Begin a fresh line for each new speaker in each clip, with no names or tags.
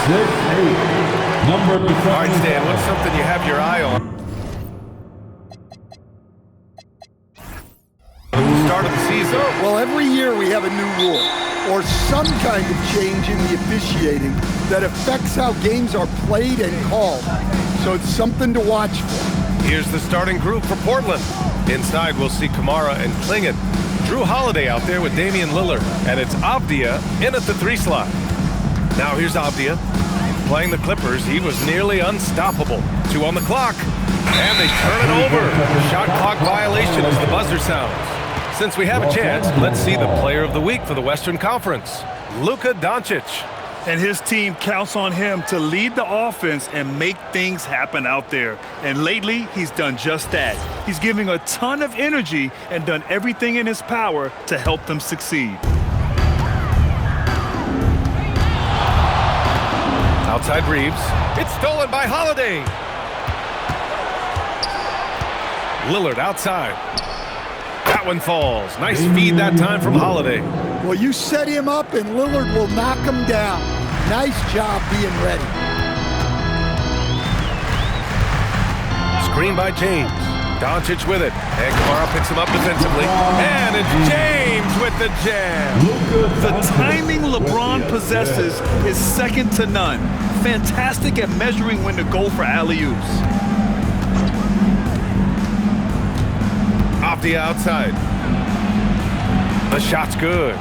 All right, Stan, what's something you have your eye on? Start of the season.
Well, every year we have a new rule or some kind of change in the officiating that affects how games are played and called. So it's something to watch for.
Here's the starting group for Portland. Inside, we'll see Kamara and Klingon. Drew Holiday out there with Damian Lillard. And it's Avdia in at the 3 slot. Now here's Avdia. Playing the Clippers, he was nearly unstoppable. 2 on the clock. And they turn it over. Shot clock violation as the buzzer sounds. Since we have a chance, let's see the player of the week for the Western Conference, Luka Doncic.
And his team counts on him to lead the offense and make things happen out there. And lately, he's done just that. He's giving a ton of energy and done everything in his power to help them succeed.
Outside Reeves. It's stolen by Holiday. Lillard outside. That one falls. Nice feed that time from Holiday.
Well, you set him up and Lillard will knock him down. Nice job being ready.
Screen by James. Doncic with it. And Kamara picks him up defensively. And it's James with the jam.
The timing LeBron possesses is second to none. Fantastic at measuring when to go for alley-oops.
Off the outside. The shot's good.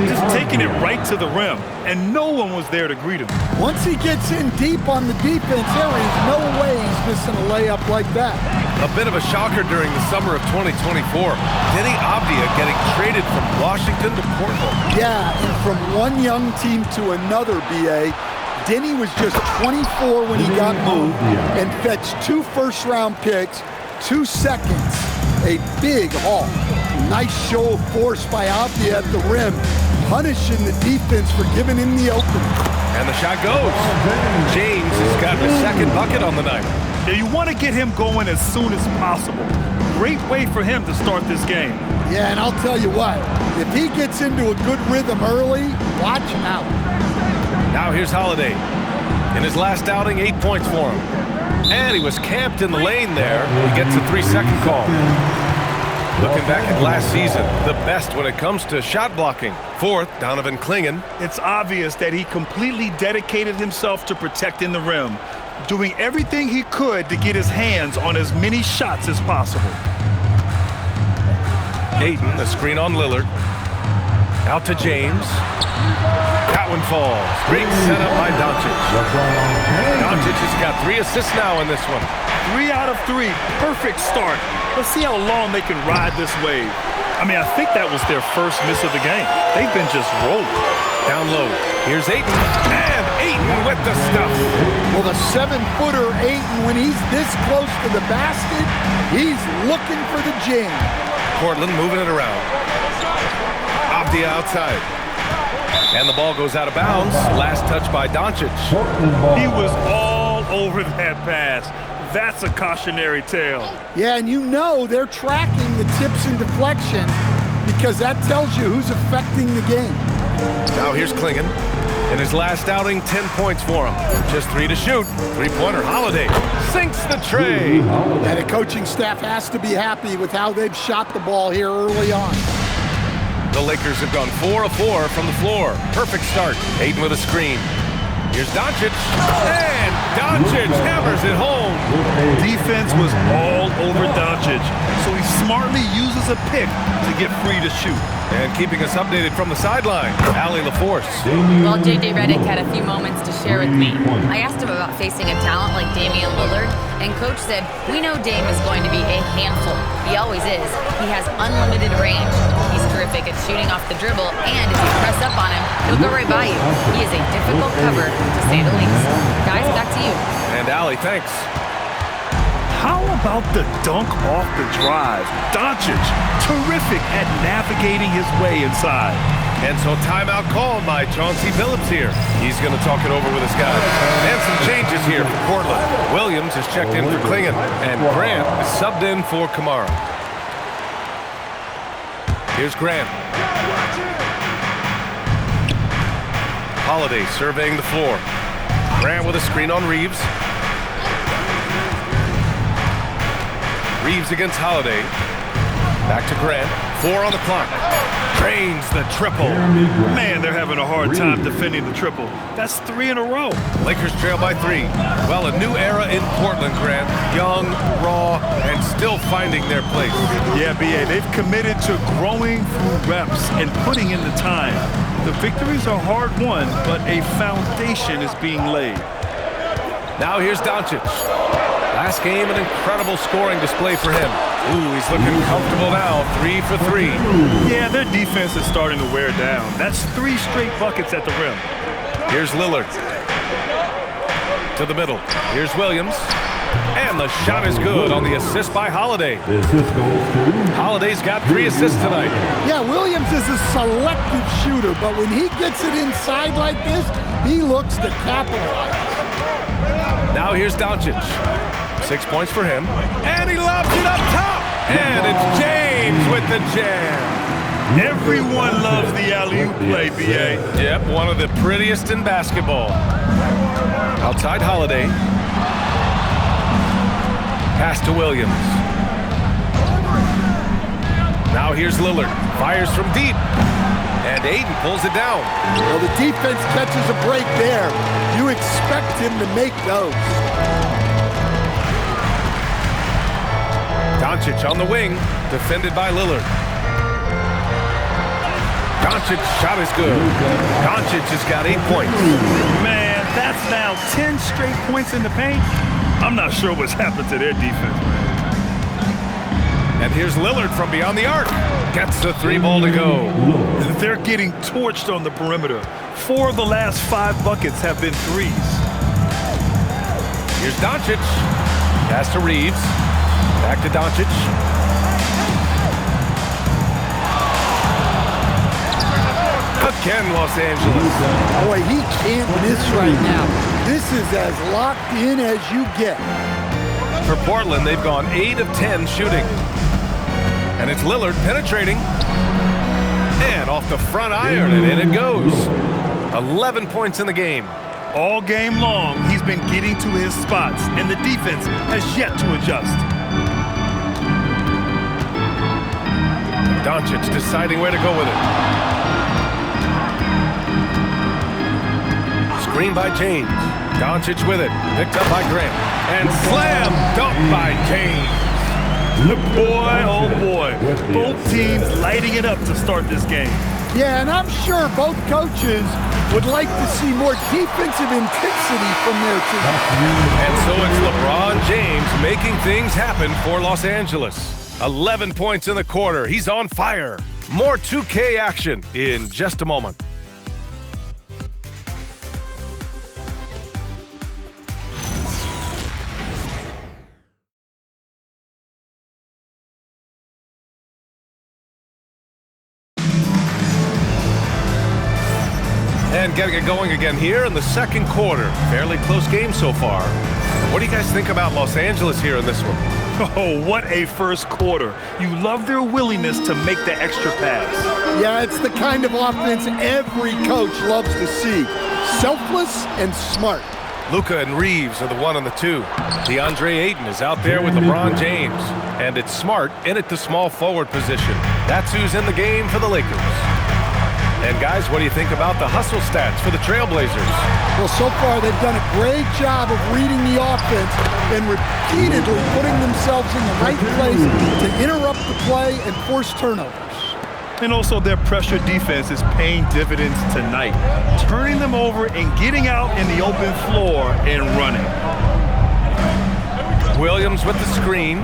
Just taking it right to the rim, and no one was there to greet him.
Once he gets in deep on the defense, there is no way he's missing a layup like that.
A bit of a shocker during the summer of 2024. Denny Avdia getting traded from Washington to Portland.
Yeah, and from one young team to another, B.A., Denny was just 24 when he got moved and fetched 2 first-round picks, 2 seconds. A big haul. Nice show of force by Avdia at the rim, punishing the defense for giving him the opening.
And the shot goes. James has got his second bucket on the night.
Yeah, you want to get him going as soon as possible. Great way for him to start this game.
Yeah, and I'll tell you what, if he gets into a good rhythm early, watch him out.
Now here's Holiday. In his last outing, 8 points for him. And he was camped in the lane there. He gets a 3-second call. Looking back at last season, the best when it comes to shot blocking. 4th, Donovan Klingon.
It's obvious that he completely dedicated himself to protecting the rim, doing everything he could to get his hands on as many shots as possible.
Ayton, the screen on Lillard. Out to James. That one falls. Great setup by Doncic. Doncic has got 3 assists now in this one.
3 out of 3. Perfect start. Let's see how long they can ride this wave. I mean, I think that was their first miss of the game. They've been just rolling.
Down low. Here's Ayton. And Ayton with the stuff.
Well, the 7-footer Ayton, when he's this close to the basket, he's looking for the jam.
Portland moving it around. Avdia outside. And the ball goes out of bounds. Last touch by Doncic.
He was all over that pass. That's a cautionary tale.
Yeah, and you know they're tracking the tips and deflection because that tells you who's affecting the game.
Now here's Klingon. In his last outing, 10 points for him. Just 3 to shoot. 3-pointer Holiday sinks the tray.
And the coaching staff has to be happy with how they've shot the ball here early on.
The Lakers have gone 4 of 4 from the floor. Perfect start. Ayton with a screen. Here's Doncic. And Doncic hammers it home.
Defense was all over Doncic, so he smartly uses a pick to get free to shoot.
And keeping us updated from the sideline, Allie LaForce.
Well, J.J. Redick had a few moments to share with me. I asked him about facing a talent like Damian Lillard, and Coach said, "We know Dame is going to be a handful. He always is. He has unlimited range. He's terrific at shooting off the dribble, and if you press up on him, he'll go right by you. He is a difficult cover, to say the least." Guys, back to you.
And Allie, thanks.
How about the dunk off the drive? Doncic, terrific at navigating his way inside.
And so timeout called by Chauncey Billups here. He's going to talk it over with his guys. And some changes here for Portland. Williams has checked in for Klingon, and Grant is subbed in for Kamara. Here's Grant. Holiday surveying the floor. Grant with a screen on Reeves. Reeves against Holiday. Back to Grant. 4 on the clock. Drains the triple.
Man, they're having a hard time defending the triple. That's 3 in a row.
Lakers trail by 3. Well, a new era in Portland, Grant. Young, raw, and still finding their place.
Yeah, B.A., they've committed to growing through reps and putting in the time. The victories are hard won, but a foundation is being laid.
Now here's Doncic. Last game, an incredible scoring display for him. Ooh, he's looking comfortable now, 3 for 3.
Yeah, their defense is starting to wear down. That's 3 straight buckets at the rim.
Here's Lillard. To the middle. Here's Williams. And the shot is good on the assist by Holiday. Holiday's got 3 assists tonight.
Yeah, Williams is a selective shooter, but when he gets it inside like this, he looks to capitalize.
Now here's Doncic. 6 points for him. And he lobs it up top. And it's James with the jam.
Everyone loves the alley-oop play, B.A.
Yep, one of the prettiest in basketball. Outside Holiday. Pass to Williams. Now here's Lillard. Fires from deep. And Aiden pulls it down.
Well, the defense catches a break there. You expect him to make those.
Doncic on the wing, defended by Lillard. Doncic's shot is good. Doncic has got 8 points.
Man, that's now 10 straight points in the paint. I'm not sure what's happened to their defense.
And here's Lillard from beyond the arc. Gets the 3 ball to go.
They're getting torched on the perimeter. 4 of the last 5 buckets have been threes.
Here's Doncic. Pass to Reeves. Back to Doncic. Again, Los Angeles.
Boy, he can't miss right now. This is as locked in as you get.
For Portland, they've gone 8 of 10 shooting. And it's Lillard penetrating. And off the front iron, and in it goes. 11 points in the game.
All game long, he's been getting to his spots, and the defense has yet to adjust.
Doncic deciding where to go with it. Screen by James. Doncic with it. Picked up by Grant. And slam dunk by James.
Boy, oh boy. Both teams lighting it up to start this game.
Yeah, and I'm sure both coaches would like to see more defensive intensity from their team.
And so it's LeBron James making things happen for Los Angeles. 11 points in the quarter. He's on fire. More 2K action in just a moment. And getting it going again here in the second quarter. Fairly close game so far. What do you guys think about Los Angeles here in this one?
Oh, what a first quarter. You love their willingness to make the extra pass.
Yeah, it's the kind of offense every coach loves to see. Selfless and smart.
Luka and Reeves are the 1 and the 2. DeAndre Ayton is out there with LeBron James. And it's Smart in at the small forward position. That's who's in the game for the Lakers. And guys, what do you think about the hustle stats for the Trailblazers?
Well, so far they've done a great job of reading the offense and repeatedly putting themselves in the right place to interrupt the play and force turnovers.
And also their pressure defense is paying dividends tonight, turning them over and getting out in the open floor and running.
Williams with the screen.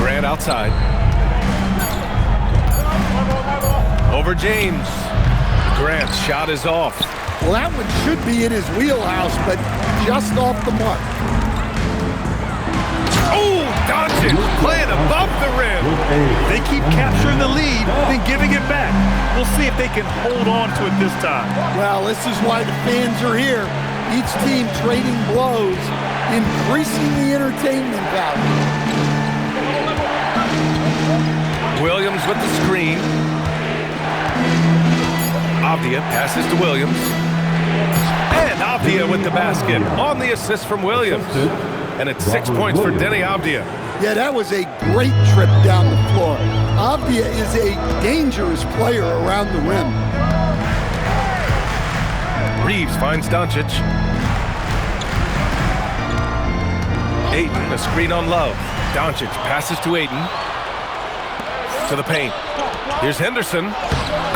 Grant outside. Over James. Grant's shot is off.
Well, that one should be in his wheelhouse, but just off the mark.
Oh, Doncic playing above the rim.
They keep capturing the lead, then giving it back. We'll see if they can hold on to it this time.
Well, this is why the fans are here. Each team trading blows, increasing the entertainment value.
Williams with the screen. Avdia passes to Williams. And Avdia with the basket on the assist from Williams. And it's 6 points for Denny Avdia.
Yeah, that was a great trip down the floor. Avdia is a dangerous player around the rim.
Reeves finds Doncic. Ayton, a screen on Love. Doncic passes to Ayton. To the paint. Here's Henderson.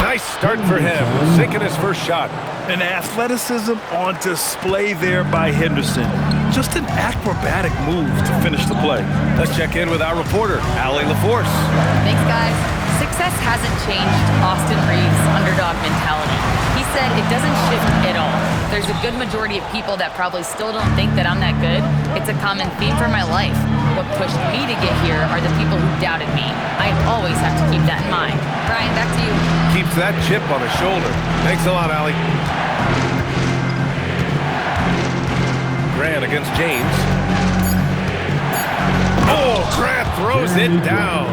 Nice start for him, sinking his first shot.
An athleticism on display there by Henderson. Just an acrobatic move to finish the play.
Let's check in with our reporter, Allie LaForce.
Thanks, guys. Success hasn't changed Austin Reeves' underdog mentality. He said it doesn't shift at all. There's a good majority of people that probably still don't think that I'm that good. It's a common theme for my life. What pushed me to get here are the people who doubted me. I always have to keep that in mind. Brian, back to you.
Keeps that chip on his shoulder. Thanks a lot, Allie. Grant against James. Oh, Grant throws it down.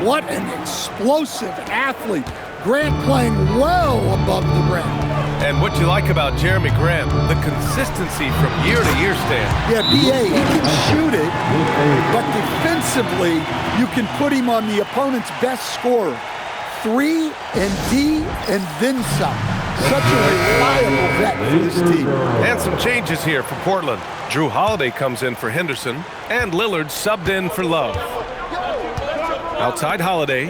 What an explosive athlete. Grant playing well above the rim.
And what you like about Jeremy Grant, the consistency from year to year, Stan.
Yeah, B.A., he can shoot it, but defensively, you can put him on the opponent's best scorer. 3 and D and then some. Such a reliable vet for this team.
And some changes here for Portland. Drew Holiday comes in for Henderson, and Lillard subbed in for Love. Outside Holiday.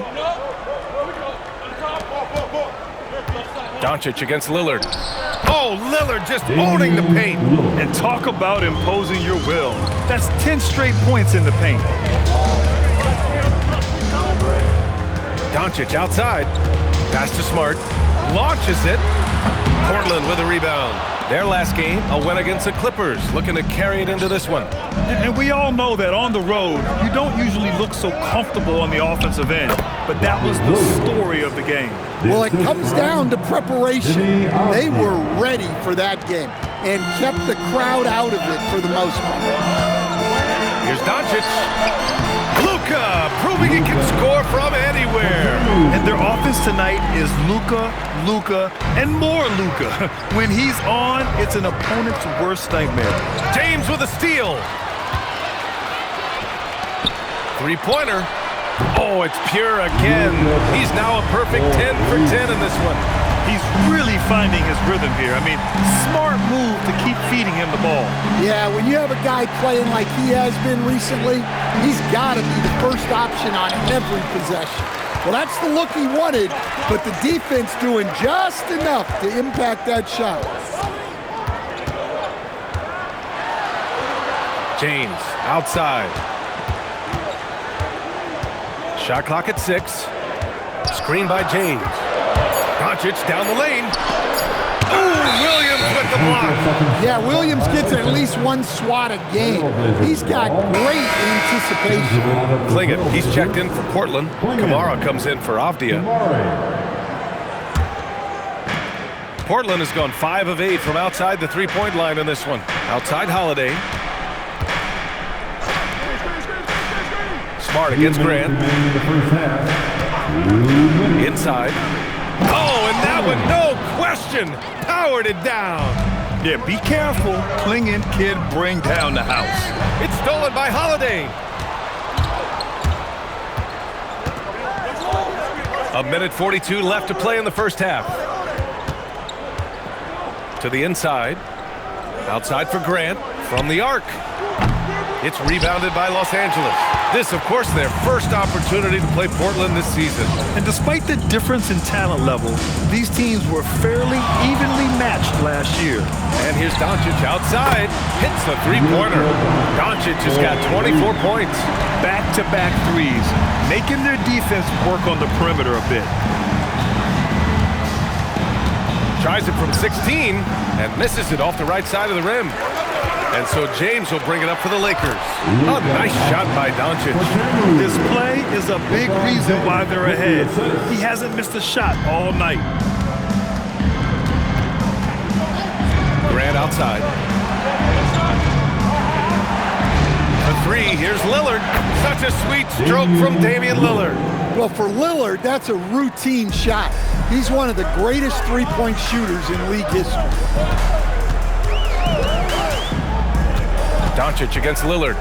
Doncic against Lillard. Oh, Lillard just owning the paint.
And talk about imposing your will. That's 10 straight points in the paint.
Doncic outside. Pass to Smart. Launches it. Portland with a rebound. Their last game, a win against the Clippers. Looking to carry it into this one.
And we all know that on the road, you don't usually look so comfortable on the offensive end. But that was the story of the game.
Well, it comes down to preparation. They were ready for that game and kept the crowd out of it for the most part.
Here's Doncic. Luka proving he can score from anywhere.
And their offense tonight is Luka, and more Luka. When he's on, it's an opponent's worst nightmare.
James with a steal. Three-pointer. Oh, it's pure again. He's now a perfect 10 for 10 in this one.
He's really finding his rhythm here. I mean, smart move to keep feeding him the ball.
Yeah, when you have a guy playing like he has been recently, he's got to be the first option on every possession. Well, that's the look he wanted, but the defense doing just enough to impact that shot.
James outside. Shot clock at 6. Screen by James. Doncic down the lane. Ooh, Williams with the block.
Yeah, Williams gets at least one swat a game. He's got great anticipation.
Klingin, he's checked in for Portland. Kamara comes in for Avdia. Portland has gone 5 of 8 from outside the three-point line in this one. Outside Holiday. Smart against Grant. Inside. Oh, and that one, no question, powered it down.
Yeah, be careful. Klingin kid bring down the house.
It's stolen by Holiday. A minute 42 left to play in the first half. To the inside. Outside for Grant from the arc. It's rebounded by Los Angeles. This, of course, their first opportunity to play Portland this season.
And despite the difference in talent level, these teams were fairly evenly matched last year.
And here's Doncic outside. Hits the three-pointer. Doncic has got 24 points.
Back-to-back threes, making their defense work on the perimeter a bit.
Tries it from 16 and misses it off the right side of the rim. And so James will bring it up for the Lakers. A nice shot by Doncic.
This play is a big reason why they're ahead. He hasn't missed a shot all night.
Grant outside. The three, here's Lillard. Such a sweet stroke from Damian Lillard.
Well, for Lillard, that's a routine shot. He's one of the greatest three-point shooters in league history.
Doncic against Lillard.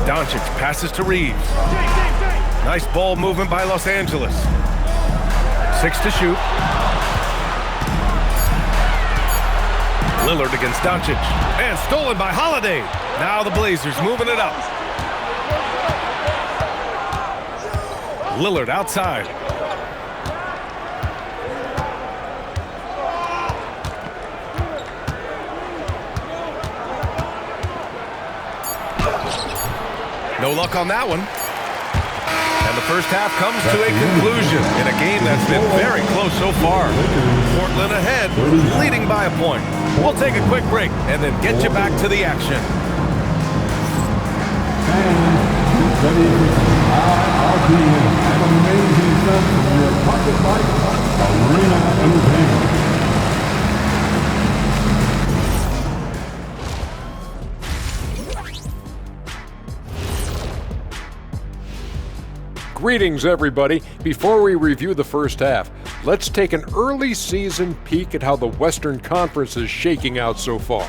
Doncic passes to Reeves. Nice ball movement by Los Angeles. 6 to shoot. Lillard against Doncic. And stolen by Holiday. Now the Blazers moving it up. Lillard outside. No luck on that one. And the first half comes to a conclusion in a game that's been very close so far. Portland ahead, leading by a point. We'll take a quick break and then get you back to the action.
Greetings, everybody. Before we review the first half, let's take an early season peek at how the Western Conference is shaking out so far.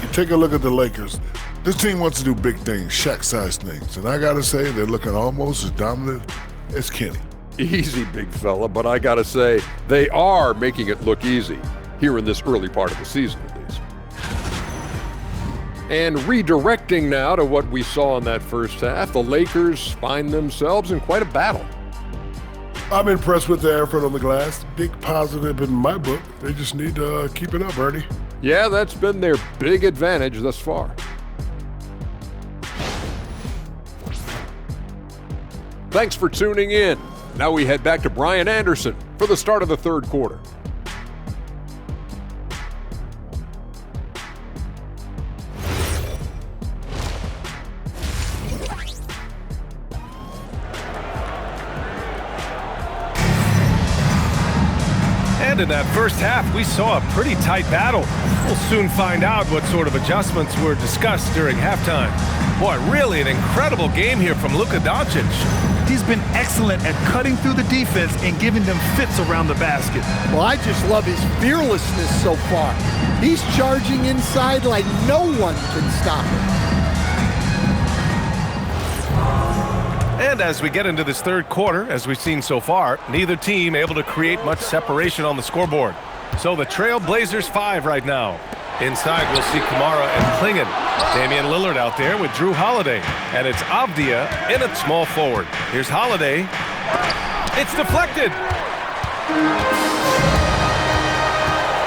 You take a look at the Lakers. This team wants to do big things, Shaq-sized things, and I gotta say they're looking almost as dominant as Kenny.
Easy, big fella, but I gotta say, they are making it look easy, here in this early part of the season at least. And redirecting now to what we saw in that first half, the Lakers find themselves in quite a battle.
I'm impressed with their effort on the glass. Big positive in my book. They just need to keep it up, Ernie.
Yeah, that's been their big advantage thus far. Thanks for tuning in. Now we head back to Brian Anderson for the start of the third quarter.
And in that first half, we saw a pretty tight battle. We'll soon find out what sort of adjustments were discussed during halftime. Boy, really an incredible game here from Luka Doncic.
He's been excellent at cutting through the defense and giving them fits around the basket.
Well, I just love his fearlessness so far. He's charging inside like no one can stop him.
And as we get into this third quarter, as we've seen so far, neither team able to create much separation on the scoreboard. So the Trail Blazers 5 right now. Inside, we'll see Kamara and Klingon. Damian Lillard out there with Drew Holiday. And it's Avdia in at small forward. Here's Holiday. It's deflected.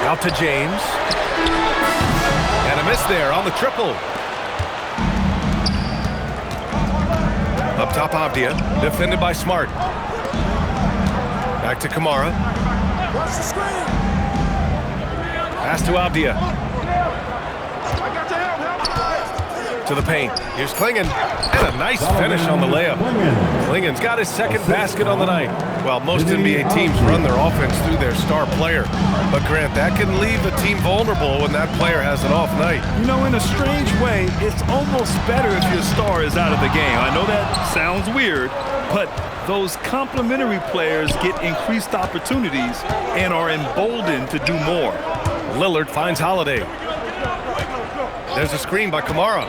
Out to James. And a miss there on the triple. Up top, Avdia, defended by Smart. Back to Kamara. Pass to Avdia. To the paint. Here's Klingon. And a nice finish on the layup. Klingon's got his second basket on the night. Well, most NBA teams run their offense through their star player. But Grant, that can leave the team vulnerable when that player has an off night.
You know, in a strange way, it's almost better if your star is out of the game. I know that sounds weird, but those complementary players get increased opportunities and are emboldened to do more.
Lillard finds Holiday. There's a screen by Kamara.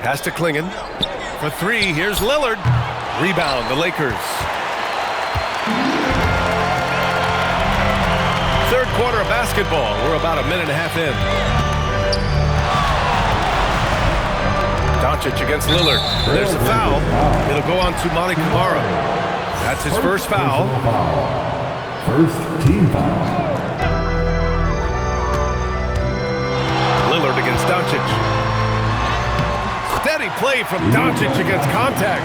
Pass to Klingon. For three, here's Lillard. Rebound, the Lakers. Third quarter of basketball. We're about a minute and a half in. Doncic against Lillard. There's a foul. It'll go on to Monty Kamara. That's his first foul.
First team foul.
Lillard against Doncic. Steady play from Doncic against contact.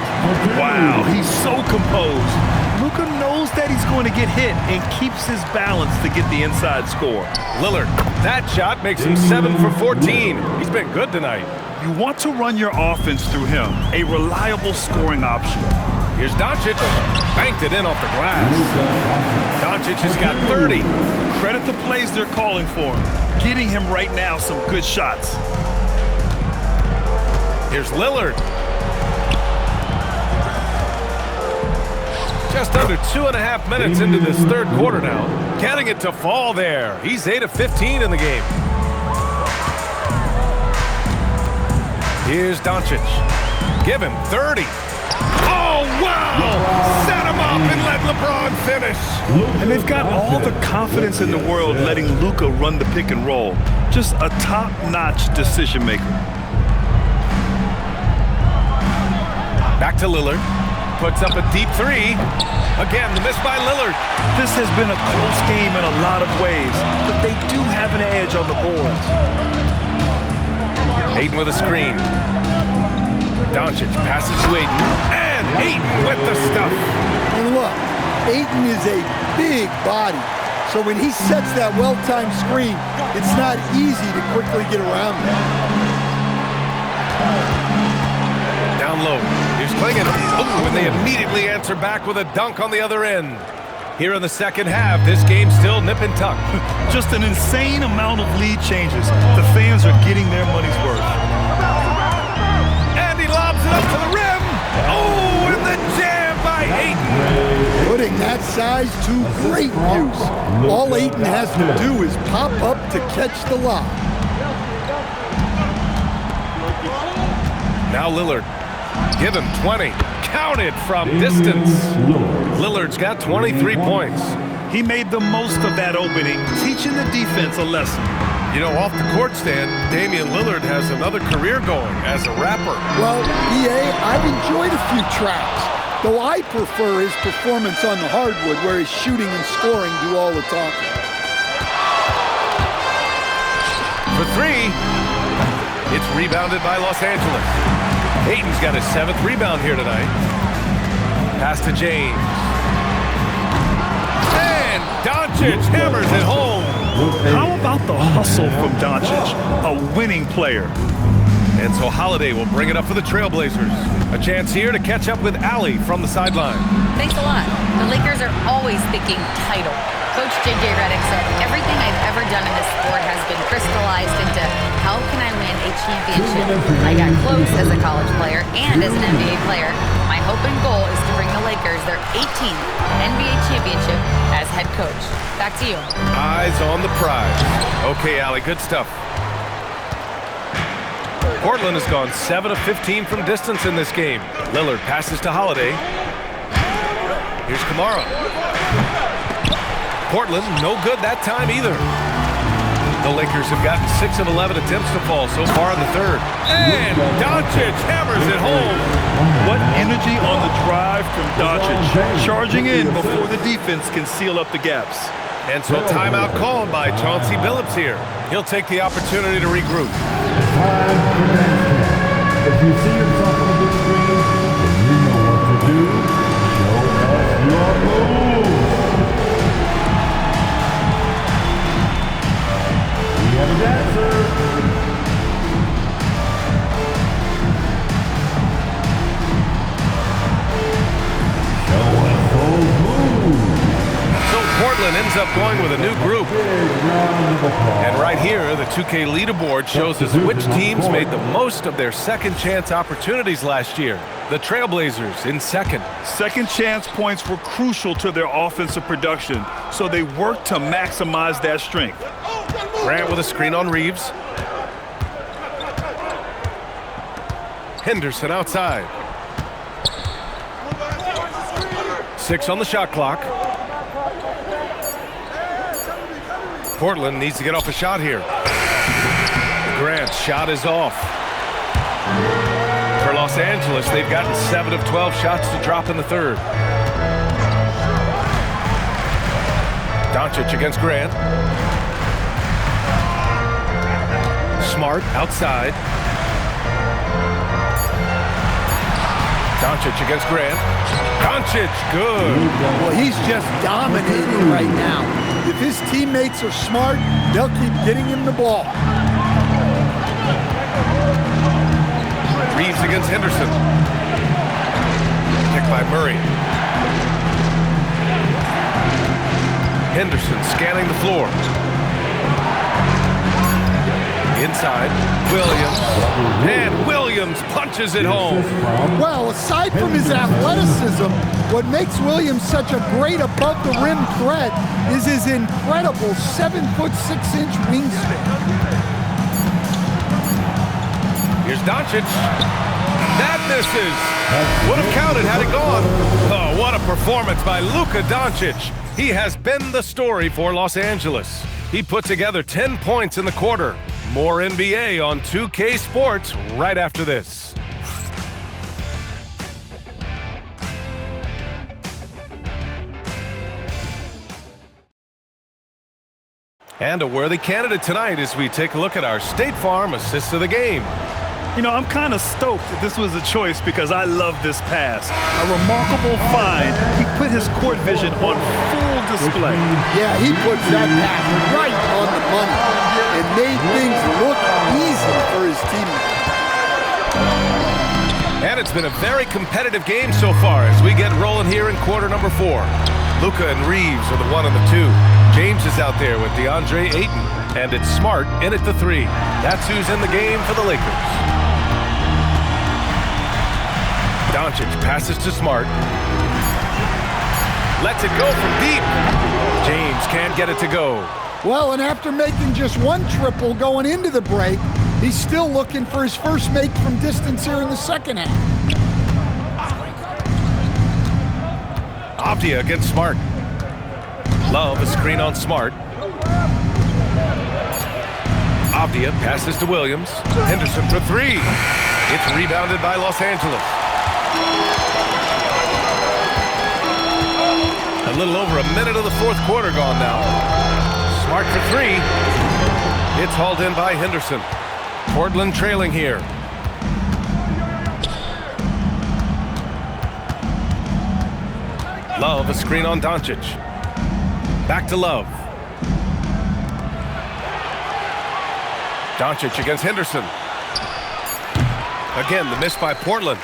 Wow, he's so composed. Luka knows that he's going to get hit and keeps his balance to get the inside score.
Lillard, that shot makes him 7 for 14. He's been good tonight.
You want to run your offense through him, a reliable scoring option.
Here's Doncic, banked it in off the glass. Doncic has got 30.
Credit the plays they're calling for him, getting him right now some good shots.
Here's Lillard. Just under 2.5 minutes into this third quarter now. Getting it to fall there. He's 8 of 15 in the game. Here's Doncic. Give him 30. Oh, wow! Set him up and let LeBron finish.
And they've got all the confidence in the world letting Luka run the pick and roll. Just a top-notch decision maker.
Back to Lillard. Puts up a deep three. Again, the miss by Lillard.
This has been a close game in a lot of ways, but they do have an edge on the boards.
Ayton with a screen. Doncic passes to Ayton. And Ayton with the stuff.
And look, Ayton is a big body. So when he sets that well-timed screen, it's not easy to quickly get around it.
Down low. Here's Klingon. Oh, and they immediately answer back with a dunk on the other end. Here in the second half, this game's still nip and tuck.
Just an insane amount of lead changes. The fans are getting their money's worth.
And he lobs it up to the rim. Oh, and the jam by Ayton.
Putting that size to great use. All Ayton has to do is pop up to catch the lob.
Now Lillard. Give him 20. Counted from distance. Lillard's got 23 points.
He made the most of that opening, teaching the defense a lesson.
You know, off the court stand, Damian Lillard has another career going as a rapper.
Well, EA, I've enjoyed a few tracks, though I prefer his performance on the hardwood where his shooting and scoring do all the talking.
For three, it's rebounded by Los Angeles. Ayton's got his 7th rebound here tonight. Pass to James. And Doncic hammers it home.
How about the hustle from Doncic, a winning player?
And so Holiday will bring it up for the Trailblazers. A chance here to catch up with Allie from the sideline.
Thanks a lot. The Lakers are always thinking title. Coach J.J. Redick said, everything I've ever done in this sport has been crystallized into how can I win a championship. I got close as a college player and as an NBA player. My hope and goal is to bring the Lakers their 18th NBA championship as head coach. Back to you.
Eyes on the prize. Okay, Allie, good stuff. Portland has gone 7 of 15 from distance in this game. Lillard passes to Holiday. Here's Kamara. Portland, no good that time either. The Lakers have gotten 6 of 11 attempts to fall so far in the third. And Doncic hammers it home.
What energy on the drive from Doncic, charging in before the defense can seal up the gaps.
And so timeout called by Chauncey Billups here. He'll take the opportunity to regroup.
If you see yourself on the big screen and you know what to do, show us your moves. We have a dancer. Show us those moves.
So Portland ends up going with a new group. And right here, the 2K leaderboard shows us which teams made the most of their second chance opportunities last year. The Trailblazers in second.
Second chance points were crucial to their offensive production, so they worked to maximize that strength.
Grant with a screen on Reeves. Henderson outside. 6 on the shot clock. Portland needs to get off a shot here. Grant's shot is off. For Los Angeles, they've gotten 7 of 12 shots to drop in the third. Doncic against Grant. Smart outside. Doncic against Grant. Doncic, good.
Well, he's just dominating right now. If his teammates are smart, they'll keep getting him the ball.
Reeves against Henderson. Picked by Murray. Henderson scanning the floor. Inside, Williams. And Williams punches it home.
Well, aside from his athleticism, What makes Williams such a great above-the-rim threat is his incredible 7'6" wingspan.
Here's Doncic. That misses. Would have counted had it gone. Oh, what a performance by Luka Doncic. He has been the story for Los Angeles. He put together 10 points in the quarter. More NBA on 2K Sports right after this. And a worthy candidate tonight as we take a look at our State Farm assist of the game.
You know, I'm kind of stoked that this was a choice because I love this pass. A remarkable find. He put his court vision on full display.
Yeah, he puts that pass right on the money and made things look easy for his teammates.
And it's been a very competitive game so far as we get rolling here in quarter number 4. Luka and Reeves are the 1 and the 2. James is out there with DeAndre Ayton, and it's Smart in at the 3. That's who's in the game for the Lakers. Doncic passes to Smart. Lets it go from deep. James can't get it to go.
Well, and after making just 1 triple going into the break, he's still looking for his first make from distance here in the second half.
Avdia against Smart. Love a screen on Smart. Avdia passes to Williams. Henderson for 3. It's rebounded by Los Angeles. A little over a minute of the 4th quarter gone now. Smart for 3. It's hauled in by Henderson. Portland trailing here. Love a screen on Doncic. Back to Love. Doncic against Henderson. Again, the miss by Portland.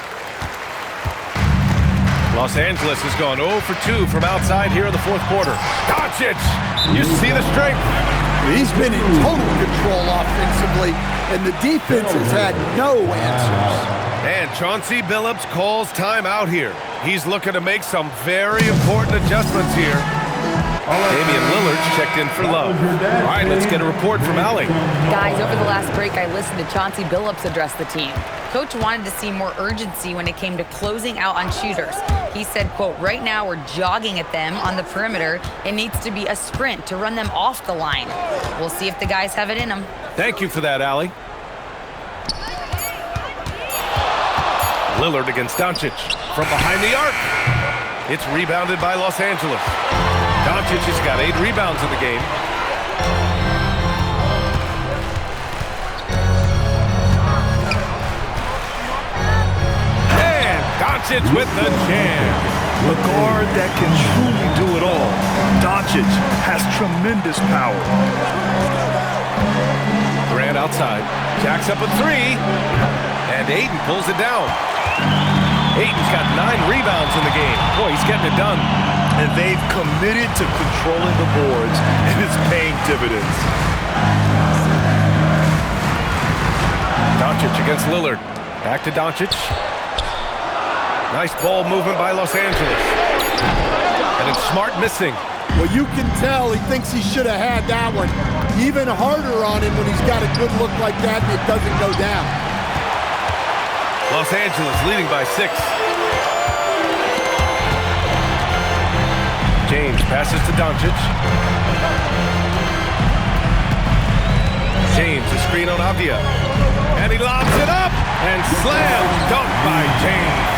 Los Angeles has gone 0 for 2 from outside here in the 4th quarter. Doncic! You see the strength.
He's been in total control offensively, and the defense has had no answers.
And Chauncey Billups calls timeout here. He's looking to make some very important adjustments here. Damian Lillard checked in for Love. All right, let's get a report from Allie.
Guys, over the last break, I listened to Chauncey Billups address the team. Coach wanted to see more urgency when it came to closing out on shooters. He said, quote, right now we're jogging at them on the perimeter. It needs to be a sprint to run them off the line. We'll see if the guys have it in them.
Thank you for that, Allie. Lillard against Doncic from behind the arc. It's rebounded by Los Angeles. Doncic has got 8 rebounds in the game. And Doncic with the jam.
A guard that can truly do it all. Doncic has tremendous power.
Grant outside. Jacks up a 3. And Ayton pulls it down. Ayton's got 9 rebounds in the game. Boy, he's getting it done.
And they've committed to controlling the boards, and it's paying dividends.
Doncic against Lillard. Back to Doncic. Nice ball movement by Los Angeles. And it's Smart missing.
Well, you can tell he thinks he should have had that one. Even harder on him when he's got a good look like that and it doesn't go down.
Los Angeles leading by 6. James passes to Doncic. James, a screen on Avdia. And he lobs it up and slam dunk by James.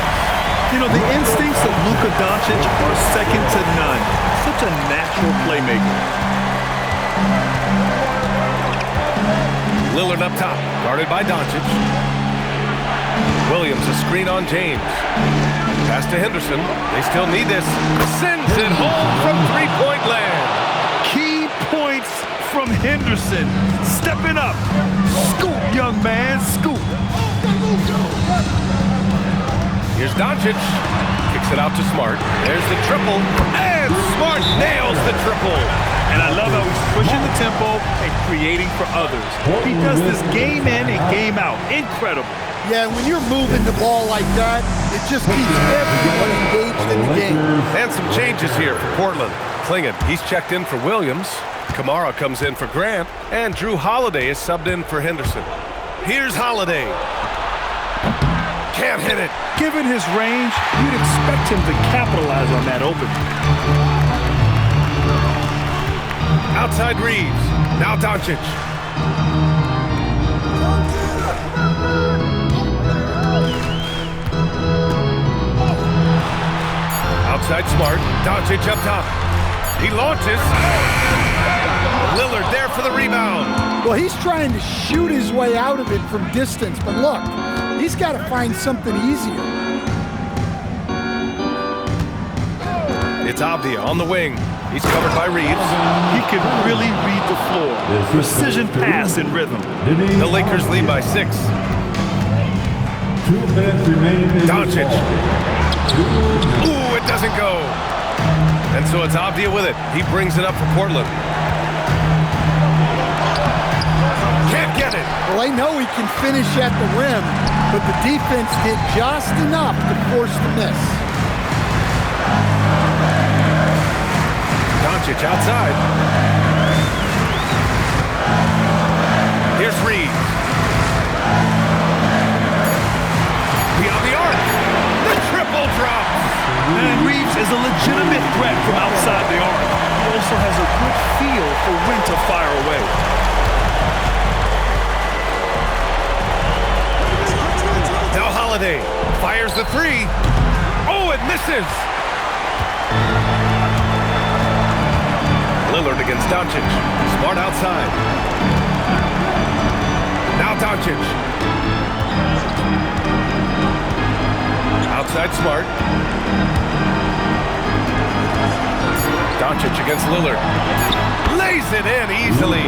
You know, the instincts of Luka Doncic are second to none. Such a natural playmaker.
Lillard up top, guarded by Doncic. Williams, a screen on James. Pass to Henderson. They still need this. Sends it home from three-point land.
Key points from Henderson. Stepping up. Scoop, young man, scoop.
Here's Doncic. Kicks it out to Smart. There's the triple. And Smart nails the triple.
And I love how he's pushing the tempo and creating for others. He does this game in and game out. Incredible.
Yeah, when you're moving the ball like that, it just keeps everyone engaged in the game.
And some changes here for Portland. Klingon, he's checked in for Williams. Kamara comes in for Grant. And Drew Holiday is subbed in for Henderson. Here's Holiday. Can't hit it.
Given his range, you'd expect him to capitalize on that opening.
Outside Reeves. Now Doncic. Outside Smart. Doncic up top. He launches. Lillard there for the rebound.
Well, he's trying to shoot his way out of it from distance, but look, he's got to find something easier.
It's Avdia on the wing. He's covered by Reeves.
He can really read the floor. Precision pass and rhythm.
The Lakers lead by 6.
2 minutes remaining.
Doncic. Ooh, it doesn't go. And so it's Avdia with it. He brings it up for Portland. Can't get it.
Well, I know he can finish at the rim, but the defense did just enough to force the miss.
Doncic outside. Here's Reeves. Beyond the arc. The triple drop.
And Reeves is a legitimate threat from outside the arc. He also has a good feel for when to fire away.
Now Holiday fires the 3. Oh, it misses. Lillard against Doncic. Smart outside. Now Doncic. Outside Smart. Doncic against Lillard. Lays it in easily.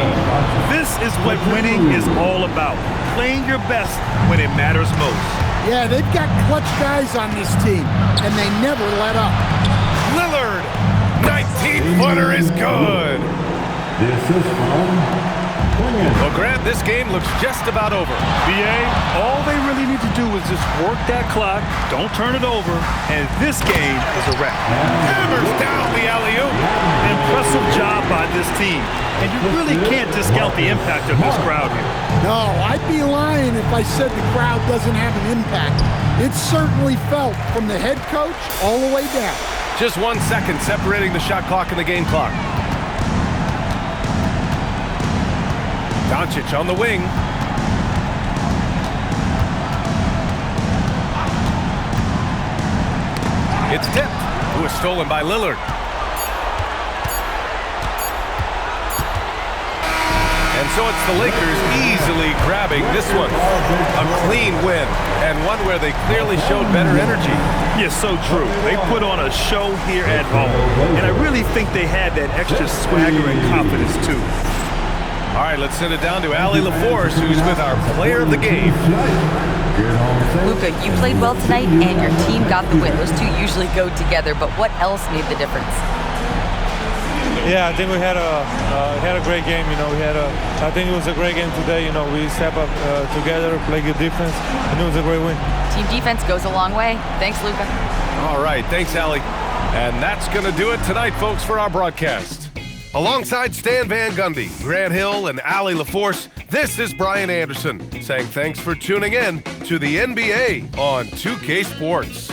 This is what winning is all about. Playing your best when it matters most.
Yeah, they've got clutch guys on this team, and they never let up.
Lillard, 19-footer is good.
The assist from Klingon.
Well, Grant, this game looks just about over.
BA, all they really need to do is just work that clock, don't turn it over, and this game is a wrap.
Hammers down the alley-oop.
Impressive job by this team, and you really can't discount the impact of this crowd here.
No, I'd be lying if I said the crowd doesn't have an impact. It's certainly felt from the head coach all the way down.
Just 1 second separating the shot clock and the game clock. Doncic on the wing. It's tipped. It was stolen by Lillard. And so it's the Lakers easily grabbing this one. A clean win, and one where they clearly showed better energy.
Yes, so true. They put on a show here at home, and I really think they had that extra swagger and confidence too.
All right, let's send it down to Allie LaForce, who's with our player of the game.
Luka, you played well tonight, and your team got the win. Those two usually go together, but what else made the difference?
Yeah, I think we had a great game. I think it was a great game today. We step up together, play good defense, and it was a great win.
Team defense goes a long way. Thanks, Luka.
All right, thanks, Allie. And that's going to do it tonight, folks, for our broadcast. Alongside Stan Van Gundy, Grant Hill, and Allie LaForce, this is Brian Anderson saying thanks for tuning in to the NBA on 2K Sports.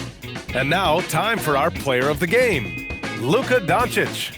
And now, time for our player of the game, Luka Doncic.